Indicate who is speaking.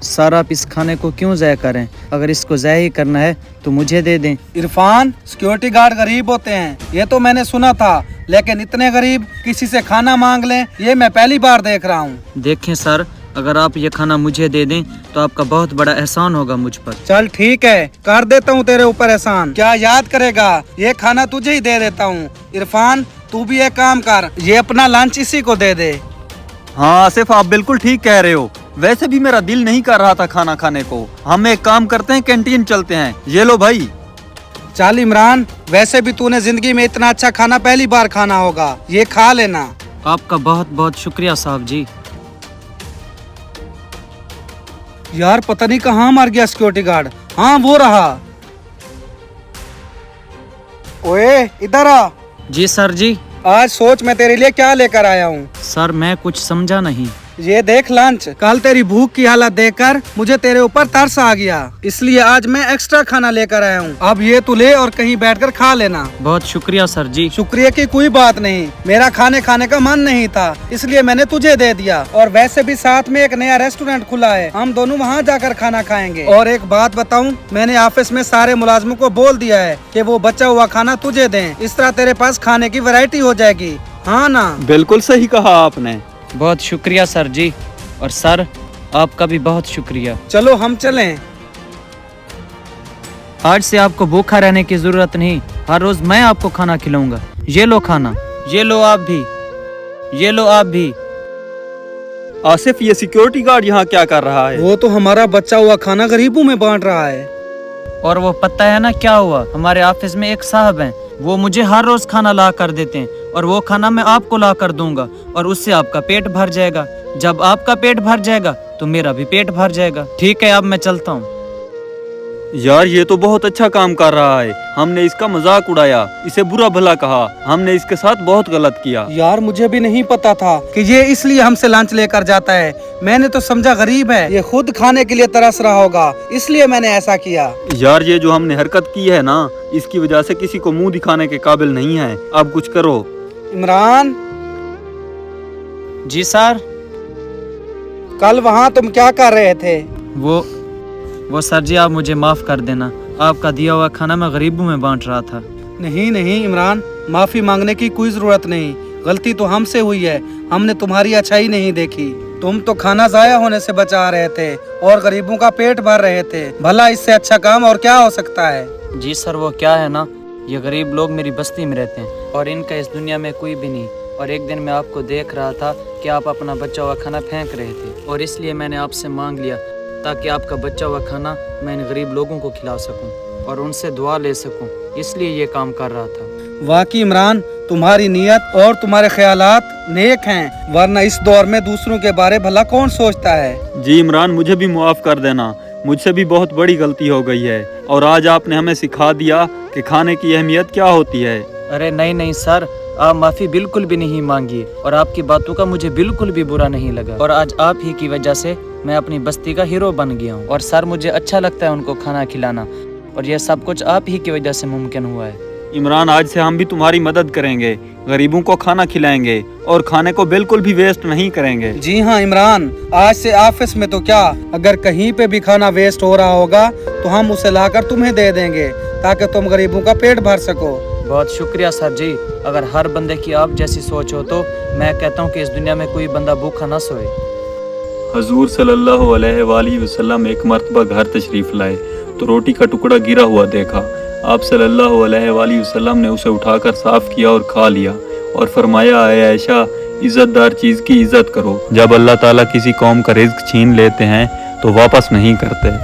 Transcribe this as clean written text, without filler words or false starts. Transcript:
Speaker 1: Sir आप इस खाने को क्यों ज़ाया करें? अगर इसको ज़ाया ही करना है तो मुझे दे दें।
Speaker 2: इरफान, सिक्योरिटी गार्ड गरीब होते हैं, ये तो मैंने सुना था, लेकिन इतने गरीब किसी से खाना मांग लें ये मैं पहली बार देख रहा हूँ।
Speaker 1: देखें सर, अगर आप ये खाना मुझे दे दें तो आपका बहुत बड़ा एहसान होगा मुझ पर।
Speaker 2: चल ठीक है, कर देता हूँ तेरे ऊपर एहसान। क्या याद करेगा, ये खाना तुझे ही दे देता हूँ। इरफान तू भी एक काम कर, ये अपना लंच इसी को दे दे।
Speaker 3: हाँ आसिफ, आप बिल्कुल ठीक कह रहे हो। वैसे भी मेरा दिल नहीं कर रहा था खाना खाने को। हम एक काम करते हैं, कैंटीन चलते हैं। ये लो भाई।
Speaker 2: चल इमरान, वैसे भी तूने जिंदगी में इतना अच्छा खाना पहली बार खाना होगा, ये खा लेना।
Speaker 1: आपका बहुत बहुत शुक्रिया साहब जी।
Speaker 2: यार पता नहीं कहाँ मर गया सिक्योरिटी गार्ड। हाँ वो रहा। ओए इधर आ।
Speaker 1: जी सर जी।
Speaker 2: आज सोच मैं तेरे लिए क्या लेकर आया हूँ।
Speaker 1: सर मैं कुछ समझा नहीं।
Speaker 2: ये देख लंच। कल तेरी भूख की हालत देखकर मुझे तेरे ऊपर तरस आ गया, इसलिए आज मैं एक्स्ट्रा खाना लेकर आया हूँ। अब ये तू ले और कहीं बैठकर खा लेना।
Speaker 1: बहुत शुक्रिया सर जी।
Speaker 2: शुक्रिया की कोई बात नहीं, मेरा खाने का मन नहीं था, इसलिए मैंने तुझे दे दिया। और वैसे भी साथ में एक नया रेस्टोरेंट खुला है, हम दोनों वहाँ जाकर खाना खाएंगे। और एक बात बताऊँ, मैंने ऑफिस में सारे मुलाजिमों को बोल दिया है कि वो बचा हुआ खाना तुझे दें। इस तरह तेरे पास खाने की वैरायटी हो जाएगी। हाँ ना?
Speaker 3: बिल्कुल सही कहा आपने।
Speaker 1: बहुत शुक्रिया सर जी। और सर आपका भी बहुत शुक्रिया।
Speaker 2: चलो हम चलें।
Speaker 1: आज से आपको भूखा रहने की जरूरत नहीं, हर रोज मैं आपको खाना खिलाऊंगा। ये लो खाना, ये लो आप भी, ये लो आप भी।
Speaker 3: आसिफ, ये सिक्योरिटी गार्ड यहाँ क्या कर रहा है?
Speaker 2: वो तो हमारा बचा हुआ खाना गरीबों में बांट रहा है।
Speaker 1: और वो पता है ना क्या हुआ, हमारे ऑफिस में एक साहब हैं, वो मुझे हर रोज खाना ला कर देते हैं और वो खाना मैं आपको ला कर दूंगा और उससे आपका पेट भर जाएगा। जब आपका पेट भर जाएगा तो मेरा भी पेट भर जाएगा। ठीक है, अब मैं चलता हूँ।
Speaker 3: यार ये तो बहुत अच्छा काम कर रहा है। हमने इसका मजाक उड़ाया, इसे बुरा भला कहा, हमने इसके साथ बहुत गलत किया।
Speaker 2: यार मुझे भी नहीं पता था कि ये इसलिए हमसे लंच लेकर जाता है। मैंने तो समझा गरीब है, ये खुद खाने के लिए तरस रहा होगा, इसलिए मैंने ऐसा किया।
Speaker 3: यार ये जो हमने हरकत की है ना, इसकी वजह से किसी को मुंह दिखाने के काबिल नहीं है। अब कुछ करो।
Speaker 2: इमरान।
Speaker 1: जी सर।
Speaker 2: कल वहाँ तुम क्या कर रहे थे?
Speaker 1: वो सर जी आप मुझे माफ कर देना, आपका दिया हुआ खाना मैं गरीबों में बांट रहा था।
Speaker 2: नहीं नहीं इमरान, माफी मांगने की कोई जरूरत नहीं, गलती तो हमसे हुई है, हमने तुम्हारी अच्छाई नहीं देखी। तुम तो खाना जाया होने से बचा रहे थे और गरीबों का पेट भर रहे थे, भला इससे अच्छा काम और क्या हो सकता है।
Speaker 1: जी सर, वो क्या है ना, ये गरीब लोग मेरी बस्ती में रहते हैं और इनका इस दुनिया में कोई भी नहीं। और एक दिन मैं आपको देख रहा था कि आप अपना बचा हुआ खाना फेंक रहे थे और इसलिए मैंने आपसे मांग लिया ताकि आपका बचा हुआ खाना मैं इन गरीब लोगों को खिला सकूं और उनसे दुआ ले सकूं, इसलिए ये काम कर रहा था।
Speaker 2: वाकई इमरान, तुम्हारी नीयत और तुम्हारे ख्यालात नेक हैं, वरना इस दौर में दूसरों के बारे भला कौन सोचता है।
Speaker 3: जी इमरान, मुझे भी माफ कर देना, मुझसे भी बहुत बड़ी गलती हो गई है और आज आपने हमें सिखा दिया कि खाने की अहमियत क्या होती है।
Speaker 1: अरे नहीं नहीं सर, आप माफी बिल्कुल भी नहीं मांगिए और आपकी बातों का मुझे बिल्कुल भी बुरा नहीं लगा और आज आप ही की वजह से मैं अपनी बस्ती का हीरो बन गया हूँ। और सर मुझे अच्छा लगता है उनको खाना खिलाना और यह सब कुछ आप ही की वजह से मुमकिन हुआ है।
Speaker 3: इमरान, आज से हम भी तुम्हारी मदद करेंगे, गरीबों को खाना खिलाएंगे और खाने को बिल्कुल भी वेस्ट नहीं करेंगे।
Speaker 2: जी हाँ इमरान, आज से ऑफिस में तो क्या, अगर कहीं पे भी खाना वेस्ट हो रहा होगा तो हम उसे लाकर तुम्हें दे देंगे ताकि तुम गरीबों का पेट भर सको।
Speaker 1: बहुत शुक्रिया सर जी। अगर हर बंदे की आप जैसी सोच हो तो मैं कहता हूँ कि इस दुनिया में कोई बंदा भूखा ना सोए।
Speaker 3: हजूर सल्लल्लाहु अलैहि वसल्लम एक मर्तबा घर तशरीफ लाए तो रोटी का टुकड़ा गिरा हुआ देखा। आप सल्लल्लाहु अलैहि वसल्लम ने उसे उठाकर साफ किया और खा लिया और फरमाया, आयशा, इज्जतदार चीज की इज्जत करो। जब अल्लाह ताला किसी कौम का रिज्क छीन लेते हैं तो वापस नहीं करते।